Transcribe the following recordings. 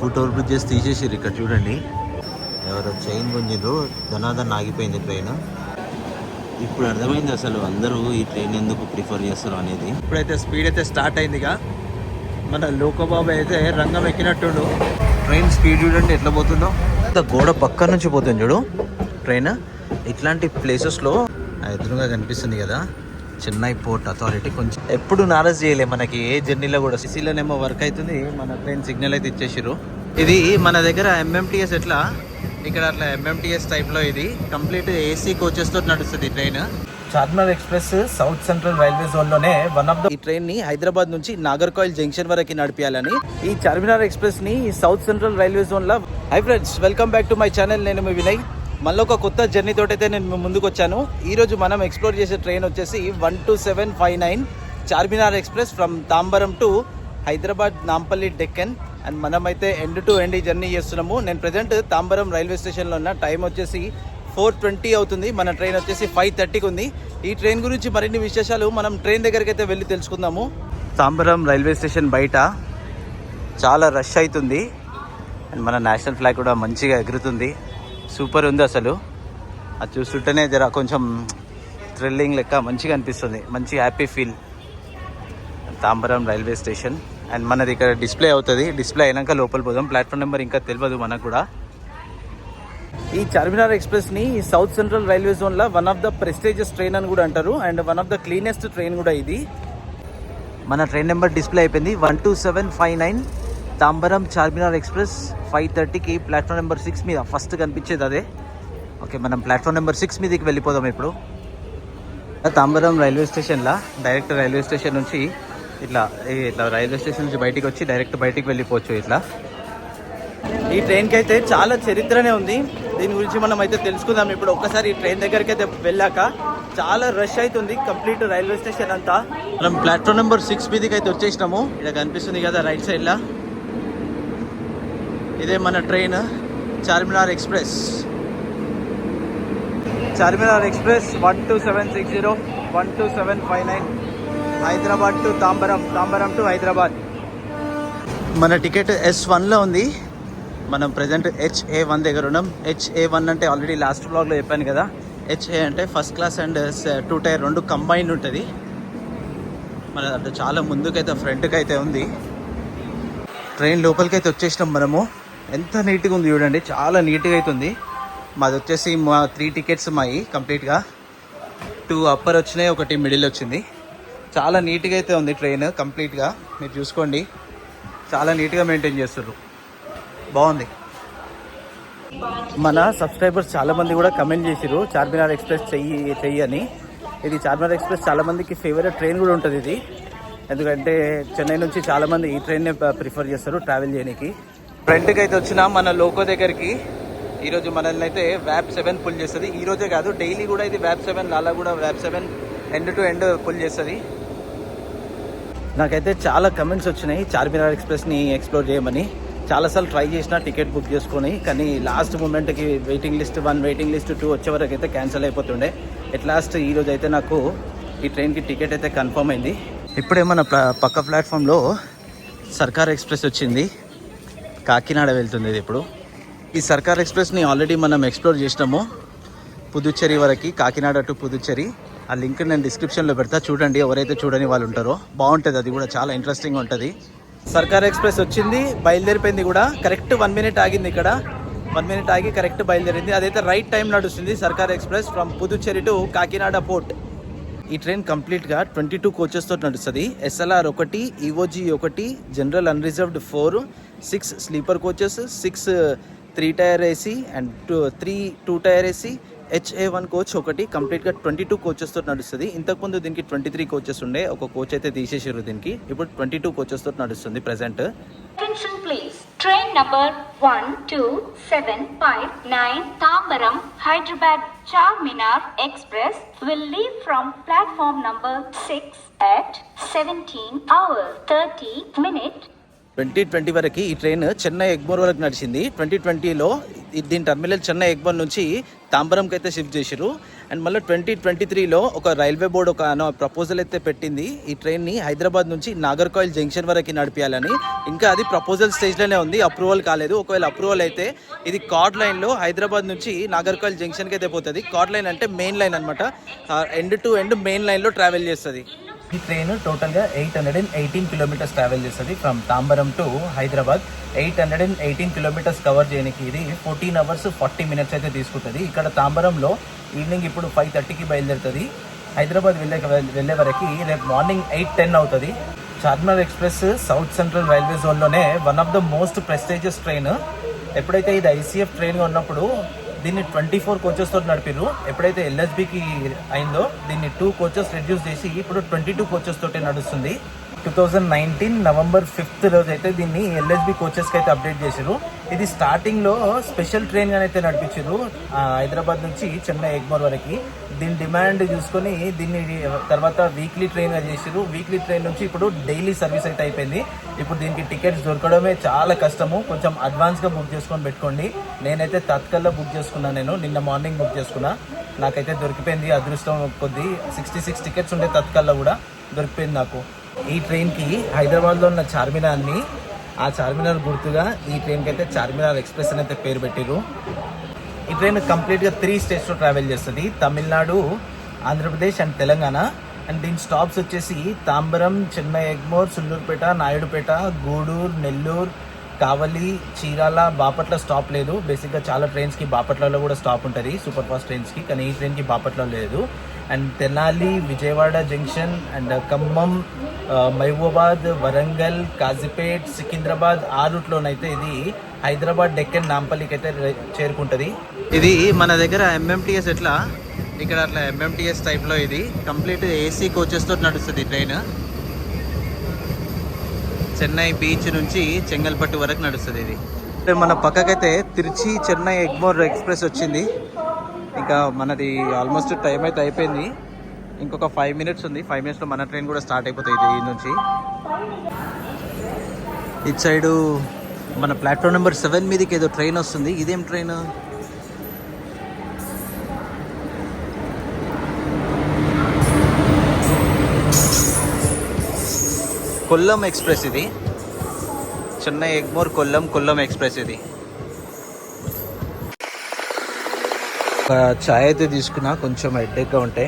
Foot over bridges తీసేసారు ఇక్కడ చూడండి. ఎవరో చైన్ గుంజిండ్రు, ధనాధన్ ఆగిపోయింది ట్రైన్. ఇప్పుడు అర్థమైంది అసలు అందరూ ఈ ట్రైన్ ఎందుకు ప్రిఫర్ చేస్తారు అనేది. ఇప్పుడైతే స్పీడ్ అయితే స్టార్ట్ అయిందిగా. మన లోకోబాబు అయితే రంగం ఎక్కినట్టుండు. ట్రైన్ స్పీడ్ చూడండి ఎట్లా పోతుందో. గోడ పక్క నుంచి పోతుంది చూడు ట్రైన్. ఇట్లాంటి ప్లేసెస్లో ఎదురుగా కనిపిస్తుంది కదా చెన్నై పోర్ట్ అథారిటీ. కొంచెం ఎప్పుడు నారాజ్ చేయలే మనకి ఏ జర్నీలో కూడా. సిసిలోనేమో వర్క్ అవుతుంది, మన ట్రైన్ సిగ్నల్ అయితే ఇచ్చేసారు. ఇది మన దగ్గర ఎంఎంటీఎస్ ఎట్లా, ఇక్కడ అట్లా ఎంఎంటీఎస్ టైప్లో ఇది కంప్లీట్ ఏసీ కోచెస్తో నడుస్తుంది train. Charminar express south central railway జోన్లోనే వన్ ఆఫ్ ద ఈ ట్రైన్ని హైదరాబాద్ నుంచి నాగర్కోయిల్ జంక్షన్ వరకు నడిపించాలని ఈ చార్మినార్ ఎక్స్ప్రెస్ని సౌత్ సెంట్రల్ రైల్వే జోన్లో. Hi friends, welcome back to my channel. నేను మీ వినయ్. మళ్ళీ ఒక కొత్త జర్నీ తోటైతే నేను ముందుకు వచ్చాను. ఈరోజు మనం ఎక్స్ప్లోర్ చేసే ట్రైన్ వచ్చేసి 12759 Charminar express from Tambaram to Hyderabad Nampally Deccan. And మనమైతే ఎండ్ టు ఎండ్ జర్నీ చేస్తున్నాము. నేను ప్రజెంట్ తాంబరం రైల్వే స్టేషన్లో ఉన్న. టైం వచ్చేసి 4:20 అవుతుంది. మన ట్రైన్ వచ్చేసి 5:30కి ఉంది. ఈ ట్రైన్ గురించి మరిన్ని విశేషాలు మనం ట్రైన్ దగ్గరికి అయితే వెళ్ళి తెలుసుకుందాము. తాంబరం రైల్వే స్టేషన్ బయట చాలా రష్ అవుతుంది. అండ్ మన నేషనల్ ఫ్లాగ్ కూడా మంచిగా ఎగురుతుంది. సూపర్ ఉంది అసలు. అది చూస్తుంటేనే జర కొంచెం థ్రిల్లింగ్ లెక్క మంచిగా అనిపిస్తుంది. మంచి happy feel. Tambaram railway station. And మనది ఇక్కడ డిస్ప్లే అవుతుంది. డిస్ప్లే అయినాక లోపల పోదాం. ప్లాట్ఫామ్ నెంబర్ ఇంకా తెలియదు మనకు కూడా. ఈ చార్మినార్ ఎక్స్ప్రెస్ని సౌత్ సెంట్రల్ రైల్వే జోన్లో one of the prestigious train అని కూడా అంటారు. And one of the cleanest train కూడా ఇది. మన ట్రైన్ నెంబర్ డిస్ప్లే అయిపోయింది. 12759 తాంబరం చార్మినార్ ఎక్స్ప్రెస్ 5:30కి ప్లాట్ఫామ్ నెంబర్ 6 మీద ఫస్ట్ కనిపించేది అదే. ఓకే, మనం ప్లాట్ఫామ్ నెంబర్ 6 మీదకి వెళ్ళిపోదాం ఇప్పుడు. తాంబరం రైల్వే స్టేషన్లో డైరెక్ట్ రైల్వే స్టేషన్ నుంచి ఇట్లా రైల్వే స్టేషన్ నుంచి బయటికి వచ్చి డైరెక్ట్ బయటికి వెళ్ళిపోవచ్చు ఇట్లా. ఈ ట్రైన్కి అయితే చాలా చరిత్రనే ఉంది. దీని గురించి మనం అయితే తెలుసుకుందాం ఇప్పుడు. ఒక్కసారి ఈ ట్రైన్ దగ్గరికి అయితే వెళ్ళాక చాలా రష్ అవుతుంది కంప్లీట్ రైల్వే స్టేషన్ అంతా. మనం ప్లాట్ఫామ్ నెంబర్ 6 మీదకి అయితే వచ్చేసినాము. ఇక్కడ కనిపిస్తుంది కదా రైట్ సైడ్లో, ఇదే మన train Charminar express. Charminar express 12760 12759 Hyderabad to Tambaram, Tambaram to Hyderabad. మన టికెట్ S1లో ఉంది. మనం ప్రజెంట్ HA1 దగ్గర ఉన్నాం. HA1 అంటే ఆల్రెడీ లాస్ట్ బ్లాగ్లో చెప్పాను కదా. HA అంటే first class and 2 tier 2 combined ఉంటుంది. మన అంటే చాలా ముందుకైతే ఫ్రంట్కి అయితే ఉంది. ట్రైన్ లోపలికి అయితే వచ్చేసినాం మనము. ఎంత నీట్గా ఉంది చూడండి, చాలా నీట్గా అవుతుంది. మాది వచ్చేసి మా 3 టికెట్స్ మాయి కంప్లీట్గా. 2 అప్పర్ వచ్చినాయి, 1 మిడిల్ వచ్చింది. చాలా నీట్గా అయితే ఉంది ట్రైన్ కంప్లీట్గా. మీరు చూసుకోండి, చాలా నీట్గా మెయింటైన్ చేస్తారు. బాగుంది. మన సబ్స్క్రైబర్స్ చాలామంది కూడా కమెంట్ చేసిరు చార్మినార్ ఎక్స్ప్రెస్ చెయ్యి అని. ఇది చార్మినార్ ఎక్స్ప్రెస్ చాలామందికి ఫేవరెట్ ట్రైన్ కూడా ఉంటుంది ఇది. ఎందుకంటే చెన్నై నుంచి చాలామంది ఈ ట్రైన్నే ప్రిఫర్ చేస్తారు ట్రావెల్ చేయడానికి. ఫ్రంట్కి అయితే వచ్చిన మన లోకో దగ్గరికి. ఈరోజు మనల్ని అయితే వ్యాప్ 7 పుల్ చేస్తుంది. ఈరోజే కాదు, డైలీ కూడా ఇది వ్యాప్ 7 అలా కూడా వ్యాప్ 7 ఎండ్ టు ఎండ్ పుల్ చేస్తుంది. నాకైతే చాలా కమెంట్స్ వచ్చినాయి చార్మినార్ ఎక్స్ప్రెస్ని ఎక్స్ప్లోర్ చేయమని. చాలాసార్లు ట్రై చేసిన టికెట్ బుక్ చేసుకొని, కానీ లాస్ట్ మూమెంట్కి వెయిటింగ్ లిస్ట్ 1 వెయిటింగ్ లిస్ట్ 2 వచ్చే వరకు అయితే క్యాన్సిల్ అయిపోతుండే. ఎట్ లాస్ట్ ఈరోజు అయితే నాకు ఈ ట్రైన్కి టికెట్ అయితే కన్ఫర్మ్ అయింది. ఇప్పుడే మన పక్క ప్లాట్ఫామ్లో సర్కార్ ఎక్స్ప్రెస్ వచ్చింది. కాకినాడ వెళ్తుంది ఇది ఇప్పుడు. ఈ సర్కార్ ఎక్స్ప్రెస్ని ఆల్రెడీ మనం ఎక్స్ప్లోర్ చేసినాము పుదుచ్చేరి వరకు, కాకినాడ టు పుదుచ్చేరి. ఆ లింక్ నేను డిస్క్రిప్షన్లో పెడతా, చూడండి ఎవరైతే చూడని వాళ్ళు ఉంటారో. బాగుంటుంది, అది కూడా చాలా ఇంట్రెస్టింగ్ ఉంటుంది. సర్కార్ ఎక్స్ప్రెస్ వచ్చింది, బయలుదేరిపోయింది కూడా. కరెక్ట్ 1 మినిట్ ఆగింది ఇక్కడ. 1 మినిట్ ఆగి కరెక్ట్ బయలుదేరింది. అదైతే రైట్ టైం నడుస్తుంది Circar express from Puducherry to Kakinada port. ఈ ట్రైన్ కంప్లీట్గా 22 కోచెస్తో నడుస్తుంది. SLR 1, EOG 1, general unreserved 4, 6 sleeper coaches, 6 3 tier AC and 3 2 tier AC, HA1 coach 1. కంప్లీట్గా 22 కోచెస్తో నడుస్తుంది. ఇంతకుముందు దీనికి 23 కోచెస్ ఉండే, ఒక కోచ్ అయితే తీసేసారు దీనికి. ఇప్పుడు 22 కోచెస్తో నడుస్తుంది present. Attention please. Train number 12759 Tambaram Hyderabad Charminar Express will leave from platform number 6 at 17:30 2020 వరకు ఈ ట్రైన్ చెన్నై ఎగ్మోర్ వరకు నడిచింది. 2020లో దీని టర్మినల్ చెన్నై ఎగ్మోర్ నుంచి తాంబరంకి అయితే షిఫ్ట్ చేసిరు. అండ్ మళ్ళీ 2023లో ఒక రైల్వే బోర్డు ఒక ప్రపోజల్ అయితే పెట్టింది ఈ ట్రైన్ని హైదరాబాద్ నుంచి నాగర్కోయిల్ జంక్షన్ వరకు నడిపించాలని. ఇంకా అది ప్రపోజల్ స్టేజ్లోనే ఉంది, అప్రూవల్ కాలేదు. ఒకవేళ అప్రూవల్ అయితే ఇది కార్డ్ లైన్లో హైదరాబాద్ నుంచి నాగర్కోయిల్ జంక్షన్కి అయితే పోతుంది. కార్డ్ లైన్ అంటే మెయిన్ లైన్ అనమాట, ఎండ్ టు ఎండ్ మెయిన్ లైన్లో ట్రావెల్ చేస్తుంది. ఈ ట్రైన్ టోటల్గా 818 కిలోమీటర్స్ ట్రావెల్ చేస్తుంది from Tambaram to Hyderabad. 818 kilometres cover చేయడానికి ఇది 14 hours 40 minutes అయితే తీసుకుంటుంది. ఇక్కడ తాంబరంలో ఈవినింగ్ ఇప్పుడు 5:30కి బయలుదేరుతుంది. హైదరాబాద్ వెళ్ళే వరకు రేపు మార్నింగ్ 8:10 అవుతుంది. Charminar express south central railway జోన్లోనే one of the most prestigious train. ఎప్పుడైతే ఇది ఐసీఎఫ్ ట్రైన్గా ఉన్నప్పుడు దీన్ని 24 కోచెస్తో నడిపిరు. ఎప్పుడైతే ఎల్ఎస్బికి అయిందో దీన్ని 2 coaches రెడ్యూస్ చేసి ఇప్పుడు 22 coaches తోటే నడుస్తుంది. 2019 November 5th రోజు అయితే దీన్ని ఎల్ఎస్బి కోచెస్కి అయితే అప్డేట్ చేశారు. ఇది స్టార్టింగ్లో స్పెషల్ ట్రైన్గా అయితే నడిపించారు హైదరాబాద్ నుంచి చెన్నై ఎగ్మోర్ వరకు. దీని డిమాండ్ చూసుకొని దీన్ని తర్వాత వీక్లీ ట్రైన్గా చేసారు. వీక్లీ ట్రైన్ నుంచి ఇప్పుడు డైలీ సర్వీస్ అయితే అయిపోయింది. ఇప్పుడు దీనికి టికెట్స్ దొరకడమే చాలా కష్టము. కొంచెం అడ్వాన్స్గా బుక్ చేసుకొని పెట్టుకోండి. నేనైతే తత్కాల్లో బుక్ చేసుకున్నాను, నిన్న మార్నింగ్ బుక్ చేసుకున్నా. నాకైతే దొరికిపోయింది అదృష్టం కొద్దీ. 66 టికెట్స్ ఉండే తత్కాల్లో కూడా దొరికిపోయింది నాకు. ఈ ట్రైన్కి హైదరాబాద్లో ఉన్న చార్మినార్ని, ఆ చార్మినార్ గుర్తుగా ఈ ట్రైన్కి అయితే చార్మినార్ ఎక్స్ప్రెస్ అని అయితే పేరు పెట్టిరు. ఈ ట్రైన్ కంప్లీట్గా 3 స్టేట్స్లో ట్రావెల్ చేస్తుంది, తమిళనాడు, ఆంధ్రప్రదేశ్ అండ్ తెలంగాణ. అండ్ దీని స్టాప్స్ వచ్చేసి తాంబరం, చెన్నై ఎగ్మోర్, సుల్లూరుపేట, నాయుడుపేట, గూడూరు, నెల్లూరు, కావలి, చీరాల, బాపట్ల స్టాప్ లేదు. బేసిక్గా చాలా ట్రైన్స్కి బాపట్లలో కూడా స్టాప్ ఉంటుంది సూపర్ ఫాస్ట్ ట్రైన్స్కి, కానీ ఈ ట్రైన్కి బాపట్ల లేదు. And Tenali, Vijayawada junction and Khammam, Mahabubabad, Warangal, Kazipet, Secunderabad ఆ రూట్లోనైతే ఇది హైదరాబాద్, డెక్కన్, నాంపల్లికి అయితే చేరుకుంటుంది. ఇది మన దగ్గర ఎంఎంటీఎస్ ఎట్లా, ఇక్కడ అట్లా ఎంఎంటీఎస్ టైప్లో ఇది కంప్లీట్ ఏసీ కోచెస్తో నడుస్తుంది ట్రైన్. చెన్నై బీచ్ నుంచి చెంగల్పట్టు వరకు నడుస్తుంది ఇది. మన పక్కకైతే తిరుచి చెన్నై ఎగ్మోర్ ఎక్స్ప్రెస్ వచ్చింది. ఇంకా మనది ఆల్మోస్ట్ టైం అయితే అయిపోయింది, ఇంకొక 5 minutes ఉంది. 5 minutesలో మన ట్రైన్ కూడా స్టార్ట్ అయిపోతుంది ఈ నుంచి. ఇటు సైడు మన ప్లాట్ఫామ్ నెంబర్ 7 మీదకి ఏదో ట్రైన్ వస్తుంది. ఇదేం ట్రైన్? కొల్లం ఎక్స్ప్రెస్ ఇది, చెన్నై ఎగ్మోర్ కొల్లం ఎక్స్ప్రెస్ ఇది. ఒక చాయ్ అయితే తీసుకున్నా, కొంచెం హెడ్ఏక్గా ఉంటే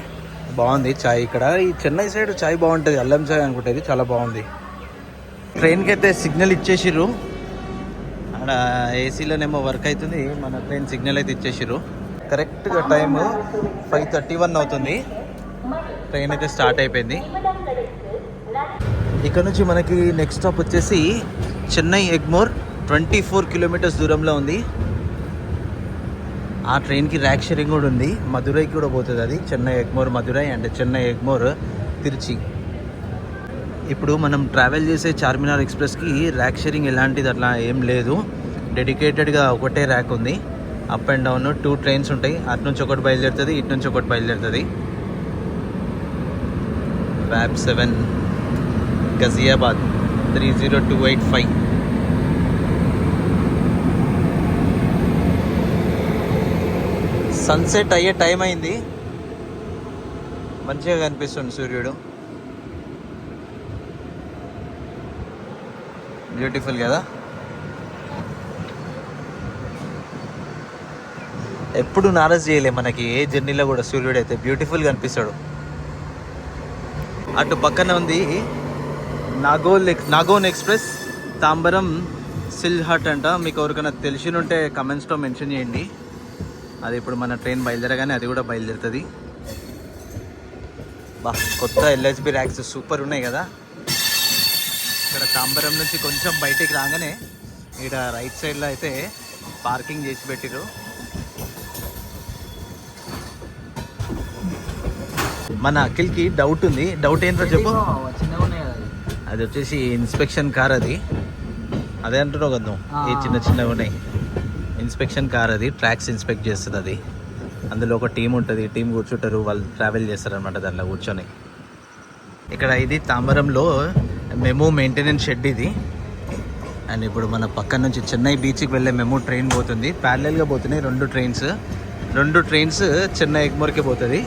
బాగుంది చాయ్. ఇక్కడ ఈ చెన్నై సైడ్ చాయ్ బాగుంటుంది, అల్లం చాయ్ అనుకుంటుంది, చాలా బాగుంది. ట్రైన్కి అయితే సిగ్నల్ ఇచ్చేసిర్రు, అక్కడ ఏసీలోనేమో వర్క్ అవుతుంది, మన ట్రైన్ సిగ్నల్ అయితే ఇచ్చేసిర్రు. కరెక్ట్గా టైము 5:31 అవుతుంది. ట్రైన్ అయితే స్టార్ట్ అయిపోయింది. ఇక్కడ నుంచి మనకి నెక్స్ట్ స్టాప్ వచ్చేసి చెన్నై ఎగ్మోర్, 24 kilometers దూరంలో ఉంది. ఆ ట్రైన్కి ర్యాక్ షేరింగ్ కూడా ఉంది, మధురైకి కూడా పోతుంది అది. చెన్నై ఎగ్మోర్ మధురై అండ్ చెన్నై ఎగ్మోర్ తిరుచి. ఇప్పుడు మనం ట్రావెల్ చేసే చార్మినార్ ఎక్స్ప్రెస్కి ర్యాక్ షేరింగ్ ఎలాంటిది అట్లా ఏం లేదు, డెడికేటెడ్గా ఒకటే ర్యాక్ ఉంది. అప్ అండ్ డౌన్ 2 trains ఉంటాయి, అటు నుంచి ఒకటి బయలుదేరుతుంది, ఇటు నుంచి ఒకటి బయలుదేరుతుంది. వ్యాబ్ 7 గజియాబాద్ 30285. సన్సెట్ అయ్యే టైం అయింది, మంచిగా కనిపిస్తుంది సూర్యుడు, బ్యూటిఫుల్ కదా. ఎప్పుడు నారాజ్ చేయలే మనకి ఏ జర్నీలో కూడా సూర్యుడు అయితే బ్యూటిఫుల్గా కనిపిస్తాడు. అటు పక్కన ఉంది నాగోన్ ఎక్స్ప్రెస్, తాంబరం సిల్హట్ అంట. మీకు ఎవరికైనా తెలిసినుంటే కమెంట్స్లో మెన్షన్ చేయండి. అది ఇప్పుడు మన ట్రైన్ బయలుదేరగానే అది కూడా బయలుదేరుతుంది. బా, కొత్త ఎల్హెచ్బి ర్యాక్స్ సూపర్ ఉన్నాయి కదా. ఇక్కడ తాంబరం నుంచి కొంచెం బయటికి రాగానే ఇక్కడ రైట్ సైడ్లో అయితే పార్కింగ్ చేసి పెట్టిరు. మన అఖిల్కి డౌట్ ఉంది. డౌట్ ఏంటో చెప్పు. అది వచ్చేసి ఇన్స్పెక్షన్ కార్, అదే అంటున్నావు కదా నువ్వు, ఏ చిన్నగా ఉన్నాయి. ఇన్స్పెక్షన్ కార్ అది, ట్రాక్స్ ఇన్స్పెక్ట్ చేస్తుంది అది. అందులో ఒక టీం ఉంటుంది, టీం కూర్చుంటారు, వాళ్ళు ట్రావెల్ చేస్తారనమాట దాంట్లో కూర్చొని. ఇక్కడ ఇది తాంబరంలో మెమో మెయింటెనెన్స్ షెడ్ ఇది. అండ్ ఇప్పుడు మన పక్క నుంచి చెన్నై బీచ్కి వెళ్ళే మేము ట్రైన్ పోతుంది. ప్యారలల్గా పోతున్నాయి రెండు ట్రైన్స్ చెన్నై ఎగ్మోర్కే పోతుంది.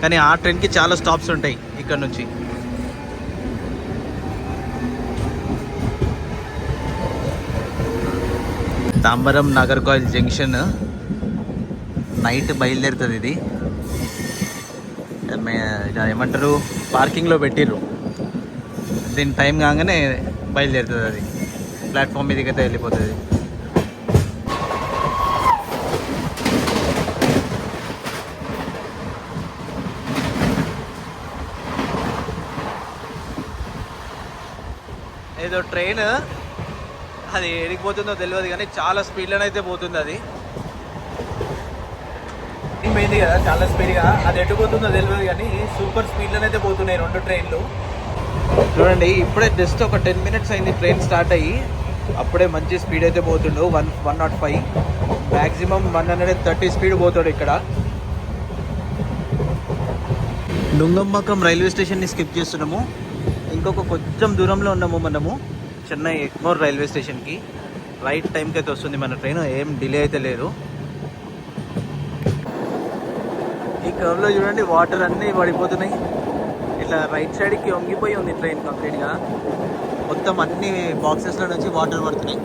కానీ ఆ ట్రైన్కి చాలా స్టాప్స్ ఉంటాయి ఇక్కడ నుంచి. తాంబరం నాగర్కోయిల్ జంక్షన్ నైట్ బయలుదేరుతుంది. ఇది ఏమంటారు, పార్కింగ్లో పెట్టిర్రు. దీని టైం కాగానే బయలుదేరుతుంది. అది ప్లాట్ఫామ్ మీదకి అయితే వెళ్ళిపోతుంది. ఏదో ట్రైన్ అది ఎడికి పోతుందో తెలియదు కానీ చాలా స్పీడ్లోనైతే పోతుంది. అది పోయింది కదా చాలా స్పీడ్గా. అది ఎటు పోతుందో తెలియదు కానీ సూపర్ స్పీడ్లోనైతే పోతున్నాయి రెండు ట్రైన్లు. చూడండి, ఇప్పుడే జస్ట్ ఒక 10 minutes అయింది ట్రైన్ స్టార్ట్ అయ్యి. అప్పుడే మంచి స్పీడ్ అయితే పోతుండు. 105 మ్యాక్సిమం 130 స్పీడ్ పోతాడు ఇక్కడ. డుంగంబక్కం రైల్వే స్టేషన్ని స్కిప్ చేస్తున్నాము. ఇంకొక కొంచెం దూరంలో ఉన్నాము మనము చెన్నై ఎగ్మోర్ రైల్వే స్టేషన్కి. రైట్ టైంకి అయితే వస్తుంది మన ట్రైన్, ఏం డిలే అయితే లేదు. ఈ కర్వ్లో చూడండి వాటర్ అన్నీ పడిపోతున్నాయి. ఇట్లా రైట్ సైడ్కి వంగిపోయి ఉంది ట్రైన్ కంప్లీట్గా. మొత్తం అన్ని బాక్సెస్లో నుంచి వాటర్ పడుతున్నాయి.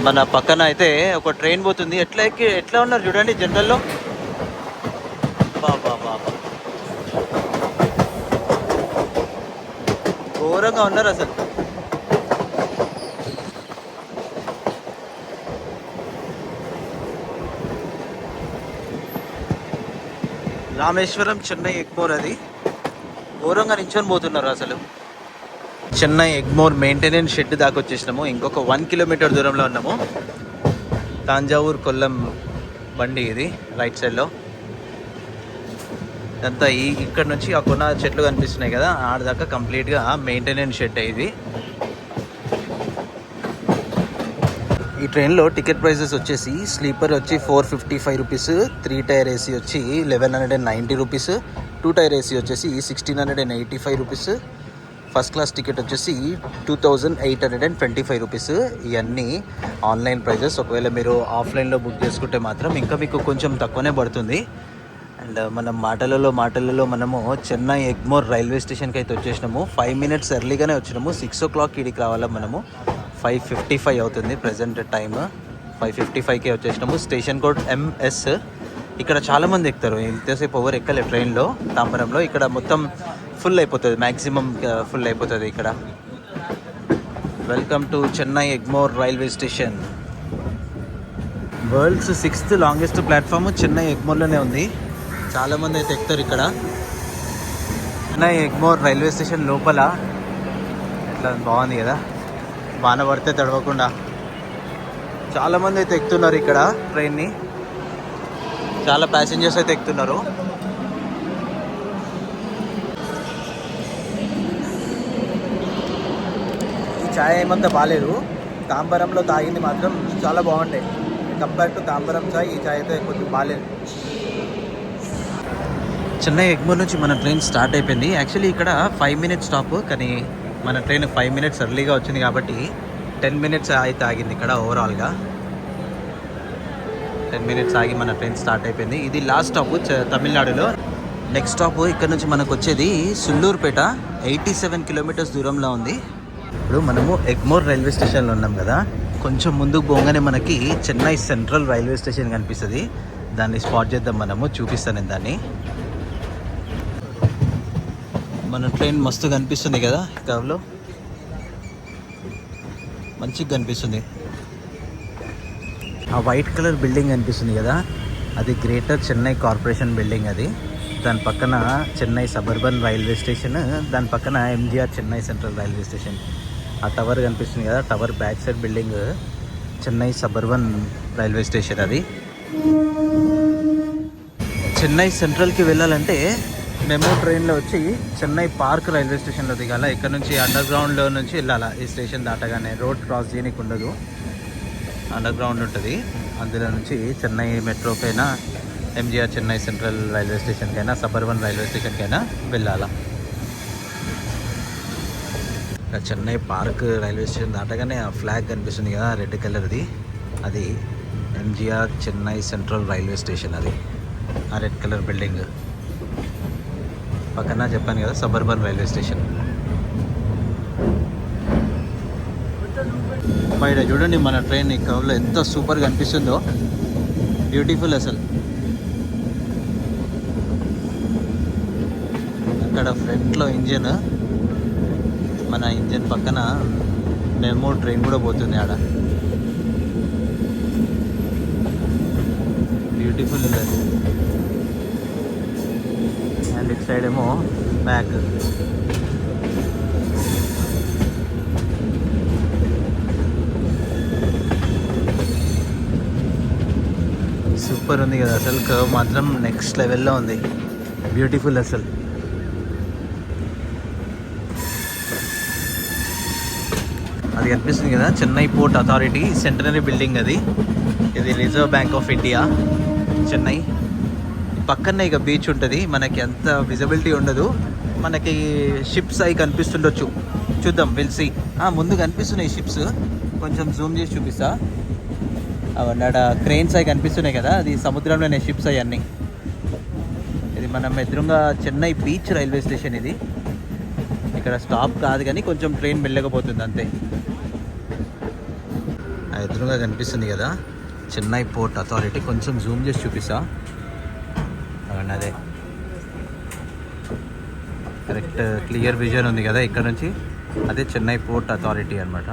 మన పక్కన అయితే ఒక ట్రైన్ పోతుంది. ఎట్లా ఉన్నారు చూడండి జనరల్లో. బాబా ఘోరంగా ఉన్నారు అసలు. రామేశ్వరం చెన్నై ఎగ్మోర్ అది ఘోరంగా నించొని పోతున్నారు అసలు. చెన్నై ఎగ్మోర్ మెయింటెనెన్స్ షెడ్ దాకా వచ్చేసినాము. ఇంకొక 1 kilometer దూరంలో ఉన్నాము. తాంజావూర్ కొల్లం బండి ఇది రైట్ సైడ్లో. ఇదంతా ఇక్కడ నుంచి ఆ కొన్న చెట్లు కనిపిస్తున్నాయి కదా, ఆడదాకా కంప్లీట్గా మెయింటెనెన్స్ షెడ్ ఇది. ఈ ట్రైన్లో టికెట్ ప్రైసెస్ వచ్చేసి స్లీపర్ వచ్చి 455 రూపీస్, 3 tier AC వచ్చి 1190 రూపీస్, 2 tier AC వచ్చేసి 1685 రూపీస్, ఫస్ట్ క్లాస్ టికెట్ వచ్చేసి 2825 రూపీస్. ఇవన్నీ ఆన్లైన్ ప్రైజెస్. ఒకవేళ మీరు ఆఫ్లైన్లో బుక్ చేసుకుంటే మాత్రం ఇంకా మీకు కొంచెం తక్కువనే పడుతుంది. అండ్ మనం మాటలలో మనము చెన్నై ఎగ్మోర్ రైల్వే స్టేషన్కి అయితే వచ్చేసినాము. 5 minutes ఎర్లీగానే వచ్చినాము. 6 o'clock ఇడికి రావాలా మనము. 5:55 అవుతుంది ప్రజెంట్ టైమ్. 5:55కే వచ్చేసినాము. Station code MS. ఇక్కడ చాలామంది ఎక్కుతారు, ఇంతసేపు ఎవరు ఎక్కలే ట్రైన్లో తాంబరంలో. ఇక్కడ మొత్తం ఫుల్ అయిపోతుంది, మ్యాక్సిమం ఫుల్ అయిపోతుంది ఇక్కడ. Welcome to Chennai Egmore railway station. World's 6th longest platform Chennai ఎగ్మోర్లోనే ఉంది. చాలామంది అయితే ఎక్కుతారు ఇక్కడ. చెన్నై ఎగ్మోర్ రైల్వే స్టేషన్ లోపల ఇట్లా బాగుంది కదా, వాన పడితే తడవకుండా. చాలామంది అయితే ఎక్కుతున్నారు ఇక్కడ ట్రైన్ని. చాలా ప్యాసింజర్స్ అయితే ఎక్కుతున్నారు. ఈ ఛాయ్ ఏమంతా బాగాలేదు. తాంబరంలో తాగింది మాత్రం చాలా బాగుండే. కంపేర్ టు తాంబరం ఛాయ్ ఈ ఛాయ్ అయితే కొంచెం బాగాలేదు. చెన్నై ఎగ్మోర్ నుంచి మన ట్రైన్ స్టార్ట్ అయిపోయింది. యాక్చువల్లీ ఇక్కడ 5 minutes స్టాప్, కానీ మన ట్రైన్ 5 minutes ఎర్లీగా వచ్చింది కాబట్టి 10 minutes అయితే ఆగింది ఇక్కడ. ఓవరాల్గా 10 minutes ఆగి మన ట్రైన్ స్టార్ట్ అయిపోయింది. ఇది లాస్ట్ స్టాప్ తమిళనాడులో. నెక్స్ట్ స్టాప్ ఇక్కడ నుంచి మనకు వచ్చేది సుల్లూరుపేట, 87 kilometers దూరంలో ఉంది. ఇప్పుడు మనము ఎగ్మోర్ రైల్వే స్టేషన్లో ఉన్నాం కదా, కొంచెం ముందుకు పోగానే మనకి చెన్నై సెంట్రల్ రైల్వే స్టేషన్ కనిపిస్తుంది. దాన్ని స్పాట్ చేద్దాం మనము, చూపిస్తాను నేను దాన్ని. మన ట్రైన్ మస్తు కనిపిస్తుంది కదా కర్వ్లో, మంచిగా కనిపిస్తుంది. ఆ వైట్ కలర్ బిల్డింగ్ కనిపిస్తుంది కదా, అది గ్రేటర్ చెన్నై కార్పొరేషన్ బిల్డింగ్. అది దాని పక్కన చెన్నై సబర్బన్ రైల్వే స్టేషన్, దాని పక్కన MGR Chennai central railway station. ఆ టవర్ కనిపిస్తుంది కదా, tower back side building Chennai suburban railway station. అది చెన్నై సెంట్రల్కి వెళ్ళాలంటే మెమో ట్రైన్లో వచ్చి చెన్నై పార్క్ రైల్వే స్టేషన్లో దిగాల. ఇక్కడ నుంచి అండర్ గ్రౌండ్లో నుంచి వెళ్ళాలా. ఈ స్టేషన్ దాటగానే రోడ్ క్రాస్ చేయడానికి ఉండదు, అండర్ గ్రౌండ్ ఉంటుంది. అందులో నుంచి చెన్నై మెట్రోకైనా, MGR చెన్నై సెంట్రల్ రైల్వే స్టేషన్కైనా, సబర్బన్ రైల్వే స్టేషన్కైనా వెళ్ళాలా. చెన్నై పార్క్ రైల్వే స్టేషన్ దాటగానే ఆ ఫ్లాగ్ కనిపిస్తుంది కదా రెడ్ కలర్ది, అది MGR Chennai central railway station. అది ఆ రెడ్ కలర్ బిల్డింగ్ పక్కన చెప్పాను కదా సబర్బన్ రైల్వే స్టేషన్. బయట చూడండి మన ట్రైన్ ఈ కవర్లో ఎంత సూపర్గా అనిపిస్తుందో, బ్యూటిఫుల్ అసలు. అక్కడ ఫ్రంట్లో ఇంజిన్, మన ఇంజిన్ పక్కన మెమో ట్రైన్ కూడా పోతుంది ఆడ. బ్యూటిఫుల్ అది. అండ్ ఇటు సైడ్ ఏమో బ్యాక్. సూపర్ ఉంది కదా అసలు, కర్వ్ మాత్రం నెక్స్ట్ లెవెల్లో ఉంది, బ్యూటిఫుల్ అసలు. అది కనిపిస్తుంది కదా Chennai port authority centenary building, అది ఇది reserve bank of India Chennai. పక్కనే ఇక బీచ్ ఉంటుంది, మనకి అంత విజిబిలిటీ ఉండదు, మనకి షిప్స్ అవి కనిపిస్తుండొచ్చు, చూద్దాం వెల్సి. ముందు కనిపిస్తున్నాయి షిప్స్, కొంచెం జూమ్ చేసి చూపిస్తా. అవన్నీ క్రెయిన్స్ అవి కనిపిస్తున్నాయి కదా, అది సముద్రంలోనే షిప్స్ అవన్నీ. ఇది మనం ఎదురుగా చెన్నై బీచ్ రైల్వే స్టేషన్. ఇది ఇక్కడ స్టాప్ కాదు కానీ కొంచెం ట్రైన్ వెళ్ళకపోతుంది అంతే. ఎదురుగా కనిపిస్తుంది కదా చెన్నై పోర్ట్ అథారిటీ, కొంచెం జూమ్ చేసి చూపిస్తా. అవన్నీ అదే కరెక్ట్ క్లియర్ విజన్ ఉంది కదా ఇక్కడ నుంచి, అదే చెన్నై పోర్ట్ అథారిటీ అనమాట.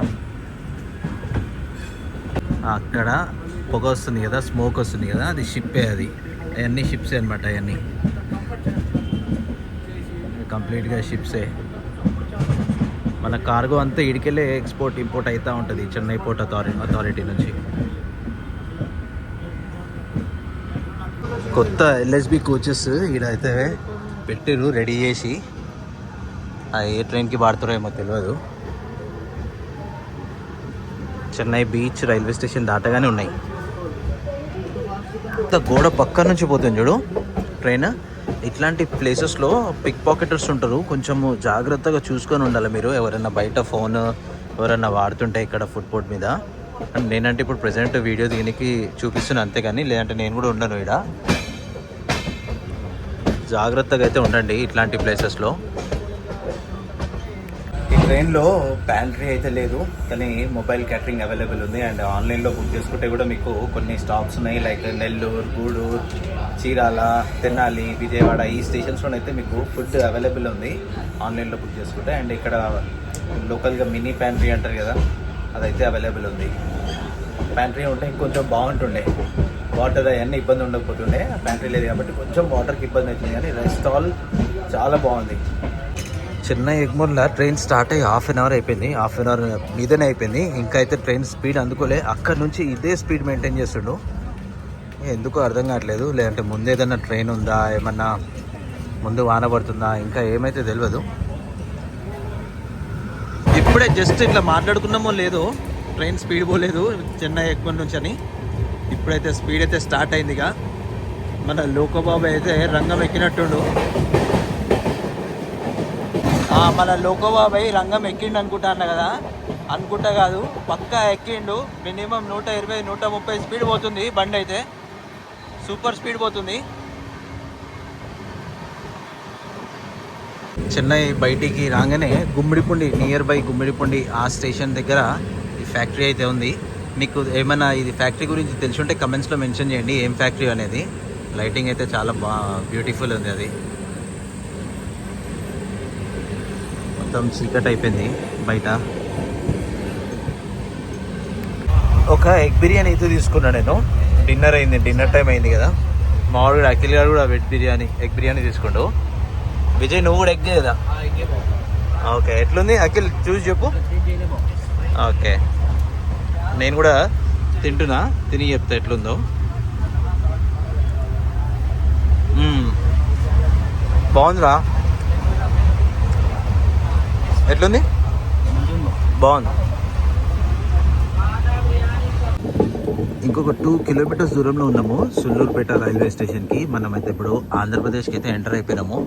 అక్కడ పొగ వస్తుంది కదా, స్మోక్ వస్తుంది కదా, అది షిప్పే. అది అవన్నీ షిప్సే అనమాట, అవన్నీ కంప్లీట్గా షిప్సే. మన కార్గో అంతా ఇడికెళ్ళే ఎక్స్పోర్ట్ ఇంపోర్ట్ అవుతూ ఉంటుంది చెన్నై పోర్ట్ అథారిటీ నుంచి. కొత్త ఎల్ఎస్బి కోచెస్ ఈడైతే పెట్టిరు రెడీ చేసి, ఏ ట్రైన్కి వాడుతారో ఏమో తెలియదు. చెన్నై బీచ్ రైల్వే స్టేషన్ దాటగానే ఉన్నాయి. గోడ పక్క నుంచి పోతుంది చూడు ట్రైన్. ఇట్లాంటి ప్లేసెస్లో పిక్ పాకెటర్స్ ఉంటారు, కొంచెము జాగ్రత్తగా చూసుకొని ఉండాలి మీరు. ఎవరైనా బయట ఫోన్ ఎవరైనా వాడుతుంటే ఇక్కడ ఫుట్పాత్ మీద. అండ్ నేనంటే ఇప్పుడు ప్రజెంట్ వీడియో దీనికి చూపిస్తున్నాను అంతేగాని, లేదంటే నేను కూడా ఉండను ఇక్కడ. జాగ్రత్తగా అయితే ఉండండి ఇట్లాంటి ప్లేసెస్లో. ఈ ట్రైన్లో ప్యాంట్రీ అయితే లేదు, కానీ మొబైల్ క్యాటరింగ్ అవైలబుల్ ఉంది. అండ్ ఆన్లైన్లో బుక్ చేసుకుంటే కూడా మీకు కొన్ని స్టాప్స్ ఉన్నాయి, లైక్ నెల్లూరు, గూడూరు, చీరాల, తెనాలి, విజయవాడ, ఈ స్టేషన్స్లోనైతే మీకు ఫుడ్ అవైలబుల్ ఉంది ఆన్లైన్లో బుక్ చేసుకుంటే. అండ్ ఇక్కడ లోకల్గా మినీ ప్యాంట్రీ అంటారు కదా, అదైతే అవైలబుల్ ఉంది. ప్యాంట్రీ ఉంటే ఇంకొంచెం బాగుంటుండే, వాటర్ అవన్నీ ఇబ్బంది ఉండకపోతుండే. ప్యాంట్రీ లేదు కాబట్టి కొంచెం వాటర్కి ఇబ్బంది అవుతుంది, కానీ రెస్ట్ హాల్ చాలా బాగుంది. చెన్నై ఎగ్మోర్లో ట్రైన్ స్టార్ట్ అయ్యి హాఫ్ అన్ అవర్ అయిపోయింది, హాఫ్ అన్ అవర్ మీదనే అయిపోయింది. ఇంకా అయితే ట్రైన్ స్పీడ్ అందుకోలే, అక్కడ నుంచి ఇదే స్పీడ్ మెయింటైన్ చేస్తుండు. ఎందుకో అర్థం కావట్లేదు, లేదంటే ముందు ఏదన్నా ట్రైన్ ఉందా, ఏమన్నా ముందు వాన పడుతుందా, ఇంకా ఏమైతే తెలియదు. ఇప్పుడే జస్ట్ ఇట్లా మాట్లాడుకున్నామో లేదో ట్రైన్ స్పీడ్ పోలేదు చెన్నై ఎగ్మోర్ నుంచి అని. ఇప్పుడైతే స్పీడ్ అయితే స్టార్ట్ అయింది. ఇక మన లోకోబాబు అయితే రంగం ఎక్కినట్టుండు. మన లోకోబాబాయ్ రంగం ఎక్కిండు అనుకుంటా అన్న కదా, అనుకుంటా కాదు పక్కా ఎక్కిండు. మినిమం 120-130 స్పీడ్ పోతుంది బండి అయితే, సూపర్ స్పీడ్ పోతుంది. చెన్నై బయటికి రాగానే గుమ్మిడిపుండి, నియర్ బై గుమ్మిడిపుండి ఆ స్టేషన్ దగ్గర ఈ ఫ్యాక్టరీ అయితే ఉంది. మీకు ఏమైనా ఇది ఫ్యాక్టరీ గురించి తెలుసుంటే కమెంట్స్లో మెన్షన్ చేయండి ఏం ఫ్యాక్టరీ అనేది. లైటింగ్ అయితే చాలా బ్యూటిఫుల్ ఉంది. అది మొత్తం చీకట్ అయిపోయింది బయట. ఒక ఎగ్ బిర్యానీ అయితే తీసుకున్నా నేను, డిన్నర్ అయింది, డిన్నర్ టైం అయింది కదా. మామూలుగా అఖిల్ గారు కూడా ఎగ్ బిర్యానీ తీసుకుంటూ. విజయ్ నువ్వు కూడా ఎగ్ కదా? ఓకే, ఎట్లుంది అఖిల్ చూసి చెప్పు. ఓకే, నేను కూడా తింటున్నా, తిని చెప్తా ఎట్లుందో. బాగుందిరా, ఎట్లుంది? బాగుంది. ఇంకొక 2 కిలోమీటర్స్ దూరంలో ఉన్నాము సుల్లూరుపేట రైల్వే స్టేషన్కి. మనమైతే ఇప్పుడు ఆంధ్రప్రదేశ్కి అయితే ఎంటర్ అయిపోయినాము.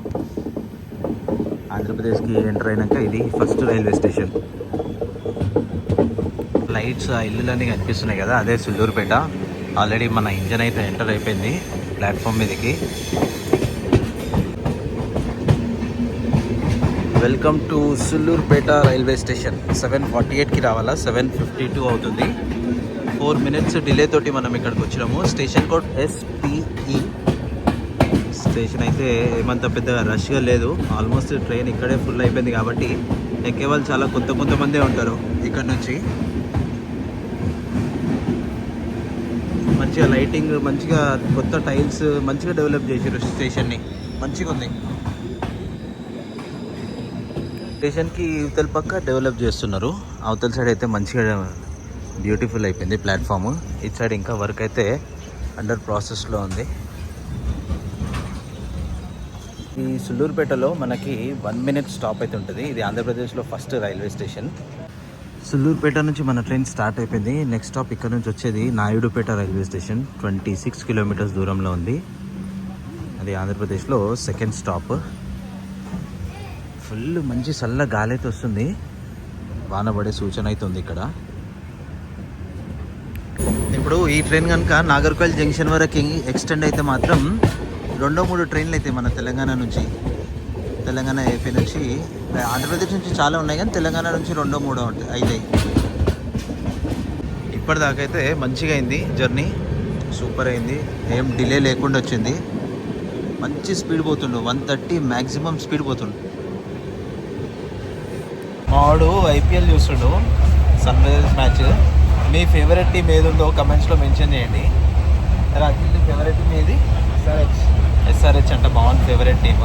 ఆంధ్రప్రదేశ్కి ఎంటర్ అయినాక ఇది ఫస్ట్ రైల్వే స్టేషన్. లైట్స్ ఆ ఇల్లులన్నీ కనిపిస్తున్నాయి కదా, అదే సుల్లూరుపేట. ఆల్రెడీ మన ఇంజన్ అయితే ఎంటర్ అయిపోయింది ప్లాట్ఫామ్ మీదకి. Welcome to Sullurpeta railway station. 7:48కి రావాలా, 7:52 అవుతుంది. 4 minutes డిలే తోటి మనం ఇక్కడికి వచ్చినాము. Station code SPE. స్టేషన్ అయితే ఏమంత పెద్దగా రష్గా లేదు. ఆల్మోస్ట్ ట్రైన్ ఇక్కడే ఫుల్ అయిపోయింది కాబట్టి ఎక్కే వాళ్ళు చాలా కొంతమందే ఉంటారు. ఇక్కడ నుంచి మంచిగా లైటింగ్, మంచిగా కొత్త టైల్స్ మంచిగా డెవలప్ చేసారు స్టేషన్ని. మంచిగా ఉంది. స్టేషన్కి ఇవతల పక్క డెవలప్ చేస్తున్నారు. అవతల సైడ్ అయితే మంచిగా బ్యూటిఫుల్ అయిపోయింది ప్లాట్ఫామ్. ఇటు సైడ్ ఇంకా వర్క్ అయితే అండర్ ప్రాసెస్లో ఉంది. ఈ సుల్లూరుపేటలో మనకి 1 minute స్టాప్ అయితే ఉంటుంది. ఇది ఆంధ్రప్రదేశ్లో ఫస్ట్ రైల్వే స్టేషన్. సుల్లూరుపేట నుంచి మన ట్రైన్ స్టార్ట్ అయిపోయింది. నెక్స్ట్ స్టాప్ ఇక్కడ నుంచి వచ్చేది నాయుడుపేట రైల్వే స్టేషన్. 26 kilometers దూరంలో ఉంది. అది ఆంధ్రప్రదేశ్లో సెకండ్ స్టాప్. ఫుల్ మంచి చల్ల గాలి అయితే వస్తుంది. వాన పడే సూచన అయితే ఉంది ఇక్కడ. ఇప్పుడు ఈ ట్రైన్ కనుక నాగర్కోయిల్ జంక్షన్ వరకు ఎక్స్టెండ్ అయితే మాత్రం 2-3 ట్రైన్లు అయితే మన తెలంగాణ ఏపీ నుంచి, ఆంధ్రప్రదేశ్ నుంచి చాలా ఉన్నాయి కానీ తెలంగాణ నుంచి 2-3 అవుతాయి. ఇప్పటిదాకా అయితే మంచిగా అయింది జర్నీ, సూపర్ అయింది. ఏం డిలే లేకుండా వచ్చింది. మంచి స్పీడ్ పోతుండు, 130 మ్యాక్సిమం స్పీడ్ పోతుండు. మావాడు IPL చూస్తుండు, సన్ రైజర్స్ మ్యాచ్. మీ ఫేవరెట్ టీమ్ ఏది ఉందో కమెంట్స్లో మెన్షన్ చేయండి. రాత్రి ఫేవరెట్ టీమ్ ఏది? SRH అంటే బాగుంది ఫేవరెట్ టీమ్.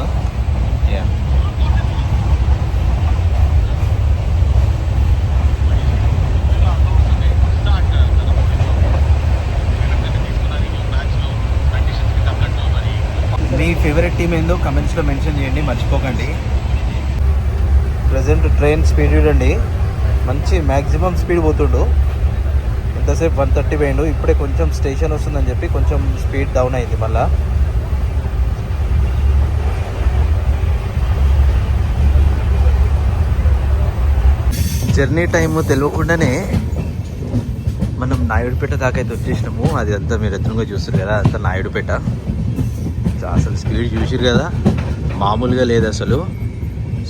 మీ ఫేవరెట్ టీమ్ ఏందో కమెంట్స్లో మెన్షన్ చేయండి, మర్చిపోకండి. ప్రజెంట్ ట్రైన్ స్పీడ్ చూడండి, మంచి మ్యాక్సిమం స్పీడ్ పోతుండు. ఎంతసేపు 130 పోయిండు. ఇప్పుడే కొంచెం స్టేషన్ వస్తుందని చెప్పి కొంచెం స్పీడ్ డౌన్ అయింది మళ్ళా. జర్నీ టైం తెలియకుండానే మనం నాయుడుపేట దాకా అయితే వచ్చేసినాము. అది అంతా మీరు ఎదురుగా చూస్తారు కదా, అంతా నాయుడుపేట. అసలు స్పీడ్ చూసారు కదా, మామూలుగా లేదు అసలు.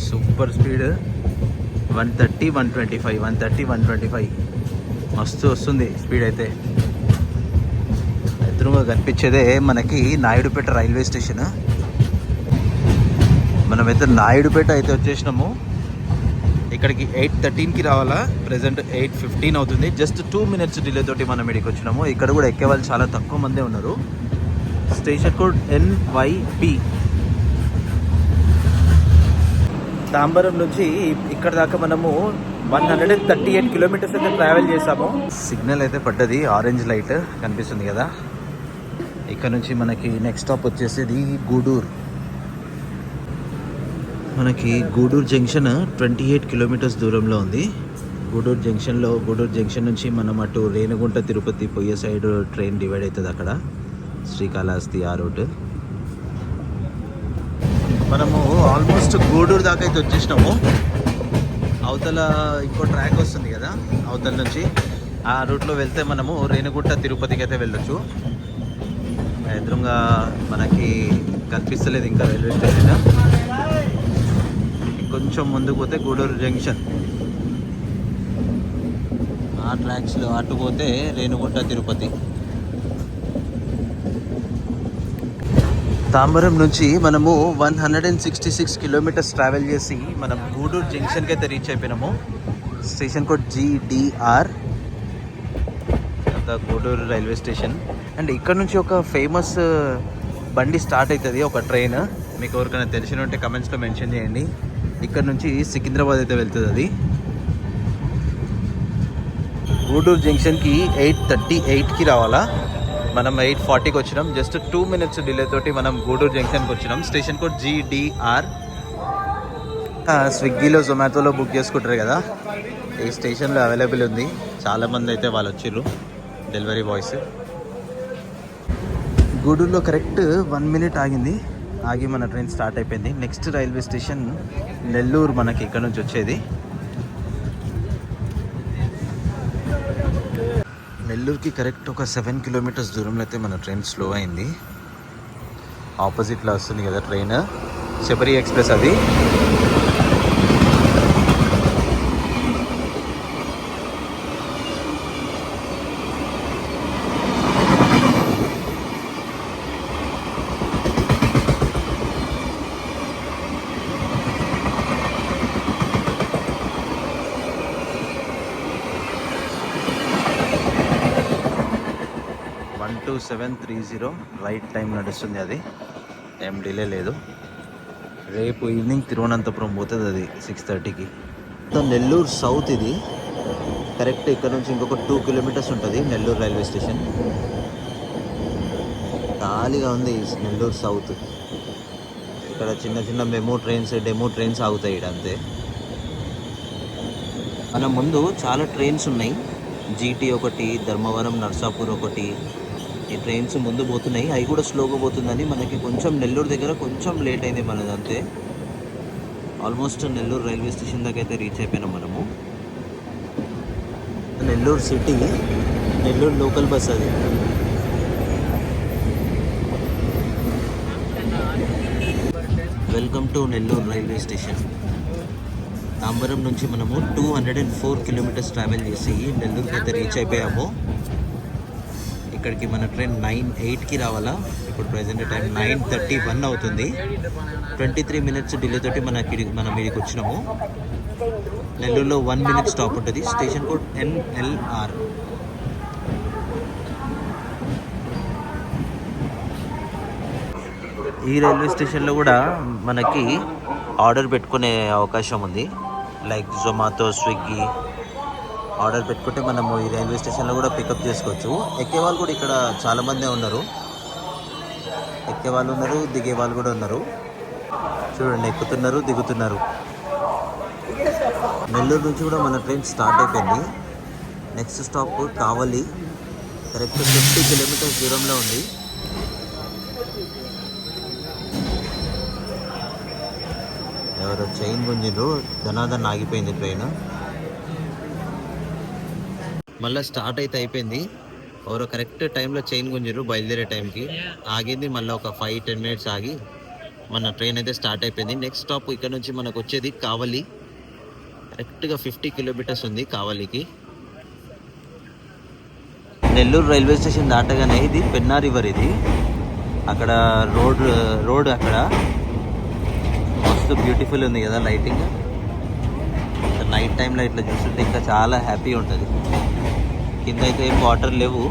Super speed. 130, 125 మస్తు వస్తుంది స్పీడ్ అయితే. ఎదురుగా కనిపించేదే మనకి నాయుడుపేట రైల్వే స్టేషన్. మనమైతే నాయుడుపేట అయితే వచ్చేసినాము. ఇక్కడికి 8:13కి రావాలా, ప్రజెంట్ 8:15 అవుతుంది. జస్ట్ 2 minutes డిలే తోటి మనం ఇక్కడికి వచ్చినాము. ఇక్కడ కూడా ఎక్కే వాళ్ళు చాలా తక్కువ మందే ఉన్నారు. Station code NYP. తాంబరం నుంచి ఇక్కడ దాకా మనము 138 kilometers అయితే ట్రావెల్ చేసాము. సిగ్నల్ అయితే పడ్డది, ఆరెంజ్ లైట్ కనిపిస్తుంది కదా. ఇక్కడ నుంచి మనకి నెక్స్ట్ స్టాప్ వచ్చేసేది గూడూరు. మనకి గూడూరు జంక్షన్ 28 kilometers దూరంలో ఉంది. గూడూరు జంక్షన్ నుంచి మనం అటు రేణిగుంట తిరుపతి పోయే సైడ్ ట్రైన్ డివైడ్ అవుతుంది. అక్కడ శ్రీకాళహస్తి ఆ రూట్. మనము ఆల్మోస్ట్ గూడూరు దాకా అయితే వచ్చేసినాము. అవతల ఇంకో ట్రాక్ వస్తుంది కదా, అవతల నుంచి ఆ రూట్లో వెళ్తే మనము రేణిగుంట తిరుపతికి అయితే వెళ్ళొచ్చు. ఎదురుగా మనకి కనిపిస్తలేదు ఇంకా రైల్వే స్టేషన్. కొంచెం ముందుకు పోతే గూడూరు జంక్షన్. ఆ ట్రాక్స్లో అటు పోతే రేణిగుంట తిరుపతి. తాంబరం నుంచి మనము 166 kilometers ట్రావెల్ చేసి మనం గూడూరు జంక్షన్కి అయితే రీచ్ అయిపోయినాము. Station code GDR. Gudur railway station. And ఇక్కడ నుంచి ఒక ఫేమస్ బండి స్టార్ట్ అవుతుంది, ఒక ట్రైన్. మీకు ఎవరికైనా తెలిసిన ఉంటే కమెంట్స్లో మెన్షన్ చేయండి. ఇక్కడ నుంచి సికింద్రాబాద్ అయితే వెళ్తుంది అది. గూడూరు జంక్షన్కి 8:38కి రావాలా, మనం 8:40కి వచ్చినాం. జస్ట్ 2 minutes డిలే తోటి మనం గూడూరు జంక్షన్కి వచ్చినాం. Station code GDR. స్విగ్గీలో జొమాటోలో బుక్ చేసుకుంటారు కదా, ఈ స్టేషన్లో అవైలబుల్ ఉంది. చాలామంది అయితే వాళ్ళు వచ్చిర్రు, డెలివరీ బాయ్స్. గూడూరులో కరెక్ట్ 1 minute ఆగింది. ఆగి మన ట్రైన్ స్టార్ట్ అయిపోయింది. నెక్స్ట్ రైల్వే స్టేషన్ నెల్లూరు మనకి ఇక్కడ నుంచి వచ్చేది. నెల్లూరుకి కరెక్ట్ ఒక 7 కిలోమీటర్స్ దూరంలో అయితే మన ట్రైన్ స్లో అయింది. ఆపోజిట్లో వస్తుంది కదా ట్రైన్, శబరి ఎక్స్ప్రెస్ అది. టూ 730 రైట్ టైం నడుస్తుంది. అది ఏం డిలే లేదు. రేపు ఈవినింగ్ తిరువనంతపురం పోతుంది అది 6:30కి. నెల్లూరు సౌత్ ఇది. కరెక్ట్ ఇక్కడ నుంచి ఇంకొక 2 కిలోమీటర్స్ ఉంటుంది నెల్లూరు రైల్వే స్టేషన్. ఖాళీగా ఉంది నెల్లూరు సౌత్. ఇక్కడ చిన్న చిన్న డెమో ట్రైన్స్ ఆగుతాయి ఇక్కడ అంతే. మన ముందు చాలా ట్రైన్స్ ఉన్నాయి. జీటీ ఒకటి, ధర్మవరం, నర్సాపూర్ ఒకటి. ఈ ట్రైన్స్ ముందు పోతున్నాయి. అవి కూడా స్లోగా పోతుందని మనకి కొంచెం నెల్లూరు దగ్గర కొంచెం లేట్ అయింది మనది అంతే. ఆల్మోస్ట్ నెల్లూరు రైల్వే స్టేషన్ దగ్గర అయితే రీచ్ అయిపోయినాం మనము. Nellore city, Nellore local bus అది. Welcome to Nellore railway station. Tambaram నుంచి మనము 204 కిలోమీటర్స్ ట్రావెల్ చేసి నెల్లూరుకి అయితే రీచ్ అయిపోయాము. ఇక్కడికి మన ట్రైన్ 9:08కి రావాలా. ఇప్పుడు ప్రజెంట్ టైం 9:31 అవుతుంది. 23 మినిట్స్ డిలే తోటి మనం ఇక్కడికి వచ్చినాము. నెల్లూరులో 1 మినిట్ స్టాప్ ఉంటుంది. Station code NLR. ఈ రైల్వే స్టేషన్లో కూడా మనకి ఆర్డర్ పెట్టుకునే అవకాశం ఉంది. లైక్ జొమాటో, స్విగ్గీ ఆర్డర్ పెట్టుకుంటే మనము ఈ రైల్వే స్టేషన్లో కూడా పికప్ చేసుకోవచ్చు. ఎక్కేవాళ్ళు కూడా ఇక్కడ చాలామందే ఉన్నారు. ఎక్కేవాళ్ళు ఉన్నారు, దిగేవాళ్ళు కూడా ఉన్నారు. చూడండి, ఎక్కుతున్నారు, దిగుతున్నారు. నెల్లూరు నుంచి కూడా మన ట్రైన్ స్టార్ట్ అయిపోయింది. నెక్స్ట్ స్టాప్ కావలి. కరెక్ట్ 50 కిలోమీటర్స్ దూరంలో ఉంది. ఎవరో చైన్ గుంజిండ్రు, ధనాధన్ ఆగిపోయింది ట్రైన్. మళ్ళీ స్టార్ట్ అయితే అయిపోయింది. ఎవరో కరెక్ట్ టైంలో చైన్ గుంజిరు, బయలుదేరే టైంకి ఆగింది. మళ్ళీ ఒక 5-10 మినిట్స్ ఆగి మన ట్రైన్ అయితే స్టార్ట్ అయిపోయింది. నెక్స్ట్ స్టాప్ ఇక్కడ నుంచి మనకు వచ్చేది కావలి. కరెక్ట్గా 50 కిలోమీటర్స్ ఉంది కావలికి. నెల్లూరు రైల్వే స్టేషన్ దాటగానే ఇది పెన్నా రివర్. ఇది అక్కడ రోడ్ అక్కడ మస్తు బ్యూటిఫుల్ ఉంది కదా లైటింగ్. నైట్ టైంలో ఇట్లా చూస్తుంటే ఇంకా చాలా హ్యాపీ ఉంటుంది. కింద అయితే ఏం వాటర్ లేవు.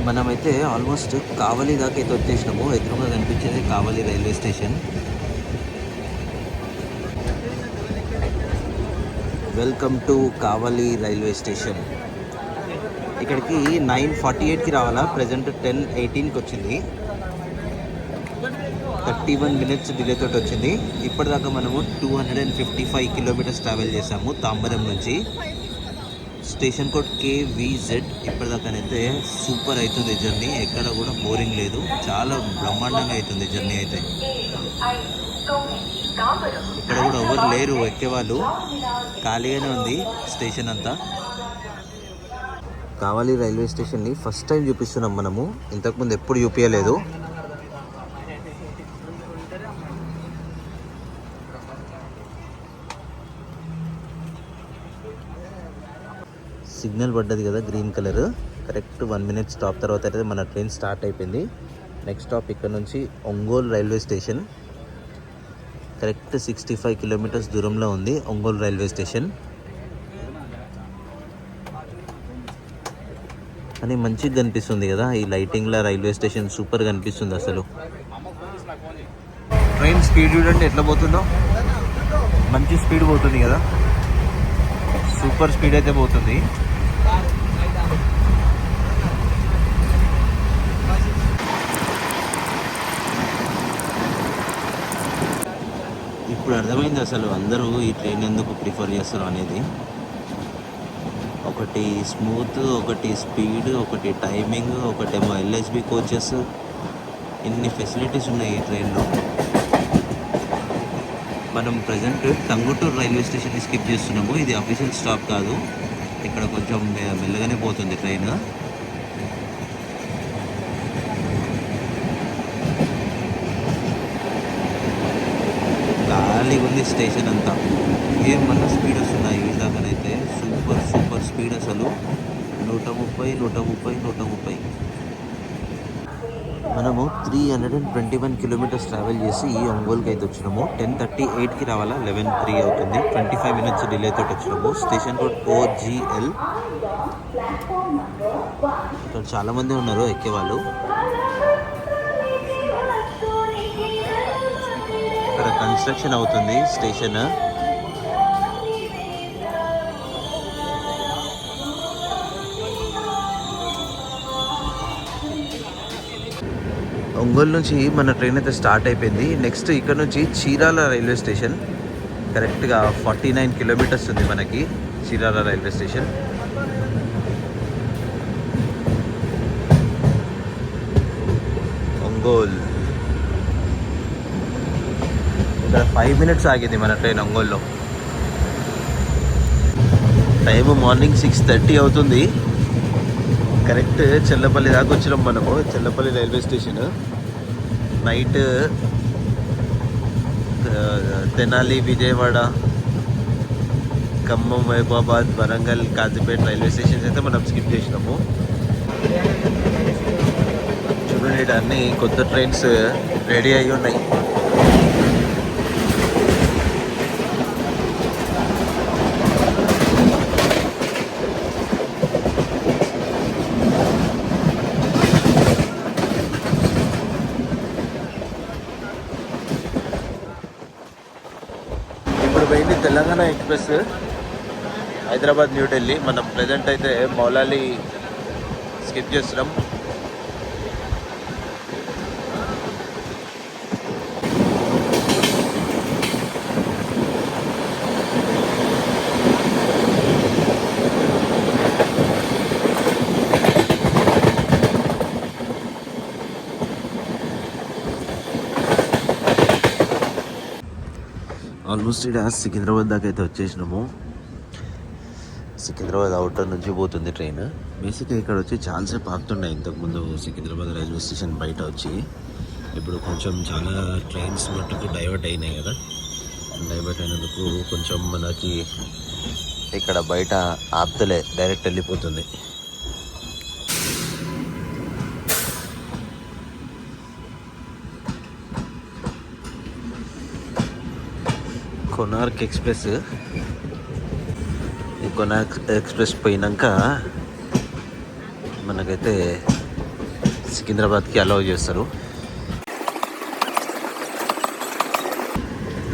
మనమైతే ఆల్మోస్ట్ కావలి దాకా అయితే వచ్చేసినాము. ఎదురుగా కనిపించేది Kavali railway station. Welcome to Kavali railway station. ఇక్కడికి 9:48కి రావాలా. ప్రజెంట్ 10:18కి వచ్చింది. 31 మినిట్స్ డిలే తోటి వచ్చింది. ఇప్పటిదాకా మనము 255 కిలోమీటర్స్ ట్రావెల్ చేసాము తాంబరం నుంచి. Station code KVZ. ఇప్పటిదాకానైతే సూపర్ అవుతుంది జర్నీ. ఎక్కడ కూడా బోరింగ్ లేదు. చాలా బ్రహ్మాండంగా అవుతుంది జర్నీ అయితే. ఇక్కడ కూడా ఎవరు లేరు ఎక్కేవాళ్ళు. ఖాళీగానే ఉంది స్టేషన్ అంతా. కావలి రైల్వే స్టేషన్ని ఫస్ట్ టైం చూపిస్తున్నాం మనము. ఇంతకుముందు ఎప్పుడు చూపించలేదు. సిగ్నల్ పడ్డది కదా green colour. Correct 1 minute stop తర్వాత అయితే మన ట్రైన్ స్టార్ట్ అయిపోయింది. నెక్స్ట్ స్టాప్ ఇక్కడ నుంచి Ongole railway station. Correct 65 kilometres దూరంలో ఉంది ఒంగోలు రైల్వే స్టేషన్. కానీ మంచిగా కనిపిస్తుంది కదా ఈ లైటింగ్లో. రైల్వే స్టేషన్ సూపర్ కనిపిస్తుంది అసలు. ట్రైన్ స్పీడ్ చూడండి ఎట్లా పోతుందో. మంచి స్పీడ్ పోతుంది కదా, సూపర్ స్పీడ్ అయితే పోతుంది. ఇప్పుడు అర్థమైంది అసలు అందరూ ఈ ట్రైన్ ఎందుకు ప్రిఫర్ చేస్తారు అనేది. ఒక ఒకటి స్మూత్, ఒకటి స్పీడ్, ఒకటి టైమింగ్, ఒకటేమో ఎల్హెచ్బి కోచెస్. ఇన్ని ఫెసిలిటీస్ ఉన్నాయి ఈ ట్రైన్లో. మనం ప్రజెంట్ టంగుటూరు రైల్వే స్టేషన్ని స్కిప్ చేస్తున్నాము. ఇది అఫీషియల్ స్టాప్ కాదు, ఇక్కడ కొంచెం మెల్లగానే పోతుంది ట్రైన్. ఖాళీగా ఉంది స్టేషన్ అంతా. ఏమన్నా స్పీడ్ వస్తున్నాయి వీళ్ళకనైతే. సూపర్ సూపర్ స్పీడ్ అసలు. 130, 130, 130. మనము 321 కిలోమీటర్స్ ట్రావెల్ చేసి ఒంగోలుకి అయితే వచ్చినాము. 10:38కి రావాలా, 11:03 అవుతుంది. 25 మినిట్స్ డిలే తోటి వచ్చినాము. Station code OGL. ఇక్కడ చాలామంది ఉన్నారు ఎక్కేవాళ్ళు. ఇక్కడ కన్స్ట్రక్షన్ అవుతుంది స్టేషన్. ఒంగోలు నుంచి మన ట్రైన్ అయితే స్టార్ట్ అయిపోయింది. నెక్స్ట్ ఇక్కడ నుంచి చీరాల రైల్వే స్టేషన్. కరెక్ట్గా 49 కిలోమీటర్స్ ఉంది మనకి చీరాల రైల్వే స్టేషన్. ఒంగోలు ఇక్కడ 5 మినిట్స్ ఆగింది మన ట్రైన్ ఒంగోలులో. టైము మార్నింగ్ 6:30 అవుతుంది. కరెక్ట్ చెల్లపల్లి దాకా వచ్చినాం మనము. Chellapalli railway station. Night Tenali, Vijayawada, Khammam, Mahabubabad, Warangal, Kazipet railway stations అయితే మనం స్కిప్ చేసినాము. చూడండి అన్నీ కొత్త ట్రైన్స్ రెడీ అయ్యి ఉన్నాయి. పోయింది తెలంగాణ ఎక్స్ప్రెస్ హైదరాబాద్ న్యూ ఢిల్లీ. మనం ప్రెజెంట్ అయితే మౌలాలి స్కిప్ చేస్తున్నాం. ఆల్మోస్ట్ ఇక్కడ సికింద్రాబాద్ దాకా అయితే వచ్చేసినాము. సికింద్రాబాద్ అవుటర్ నుంచి పోతుంది ట్రైన్. బేసిక్గా ఇక్కడ వచ్చి చాలాసేపు ఆపుతుండే ఇంతకుముందు సికింద్రాబాద్ రైల్వే స్టేషన్ బయట వచ్చి. ఇప్పుడు కొంచెం చాలా ట్రైన్స్ మట్టుకు డైవర్ట్ అయినాయి కదా. డైవర్ట్ అయినందుకు కొంచెం మనకి ఇక్కడ బయట ఆపుతలే, డైరెక్ట్ వెళ్ళిపోతుంది. కొనార్క్ ఎక్స్ప్రెస్. ఈ కొనార్క్ ఎక్స్ప్రెస్ పోయినాక మనకైతే సికింద్రాబాద్కి అలౌ చేస్తారు.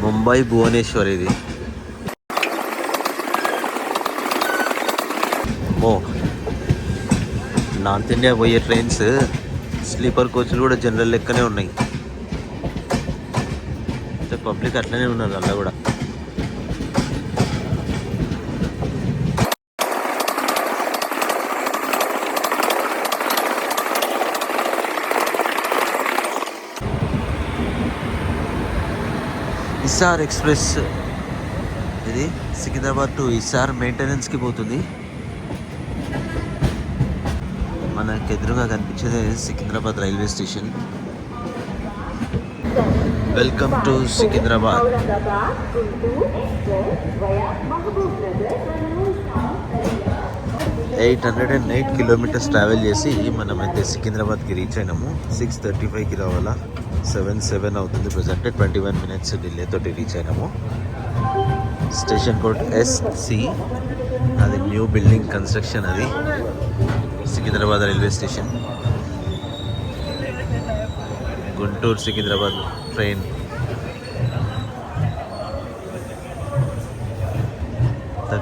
ముంబై భువనేశ్వర్ ఇది. నార్త్ ఇండియా పోయే ట్రైన్స్ స్లీపర్ కోచ్లు కూడా జనరల్ లెక్కనే ఉన్నాయి. పబ్లిక్ అట్లనే ఉన్నారు అలా కూడా. ఇస్సార్ ఎక్స్ప్రెస్ ఇది సికింద్రాబాద్ టు ఇస్సార్ మెయింటెనెన్స్కి పోతుంది. మనకు ఎదురుగా కనిపించేది Secunderabad railway station. Welcome to Secunderabad. 808 kilometres travel చేసి మనమైతే సికింద్రాబాద్కి రీచ్ అయినాము. 6:35కి రావాలా, 7:07 అవుతుంది ప్రజెంట్. 21 మినిట్స్ డిలే తోటి రీచ్ అయినాము. Station code SC. అది న్యూ బిల్డింగ్ కన్స్ట్రక్షన్. అది Secunderabad railway station. Guntur Secunderabad train.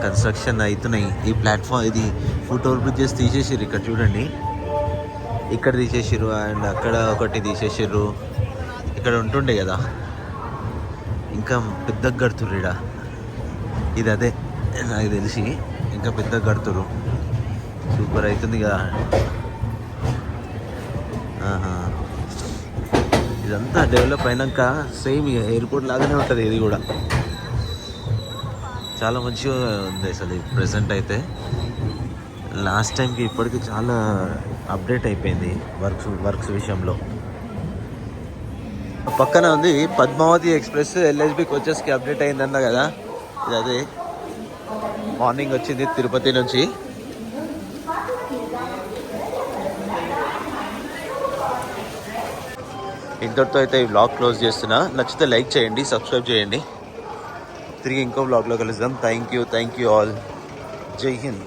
Construction అవుతున్నాయి. ఈ ప్లాట్ఫామ్ ఇది ఫుట్ ఓవర్ బ్రిడ్జెస్ తీసేసారు. ఇక్కడ చూడండి, ఇక్కడ తీసేసారు అండ్ అక్కడ ఒకటి తీసేసారు. ఇక్కడ ఉంటుండే కదా, ఇంకా పెద్దగా కడుతుర్రు ఇక్కడ. ఇది అదే నాకు తెలిసి. ఇంకా పెద్ద కడుతురు. సూపర్ అవుతుంది కదా. ఇదంతా డెవలప్ అయినాక సేమ్ ఎయిర్పోర్ట్ లాగానే ఉంటుంది ఇది కూడా. చాలా మంచిగా ఉంది అసలు ప్రెసెంట్ అయితే. లాస్ట్ టైంకి ఇప్పటికి చాలా అప్డేట్ అయిపోయింది వర్క్స్ విషయంలో. పక్కన ఉంది పద్మావతి ఎక్స్ప్రెస్ ఎల్హెచ్బి కోచెస్కి అప్డేట్ అయిందన్న కదా, ఇది అదే. మార్నింగ్ వచ్చింది తిరుపతి నుంచి. ఇంతటితో అయితే ఈ వ్లాగ్ క్లోజ్ చేస్తున్నా. నచ్చితే లైక్ చేయండి, సబ్స్క్రైబ్ చేయండి. తిరిగి ఇంకో వ్లాగ్లో కలుద్దాం. Thank you all. జై హింద్.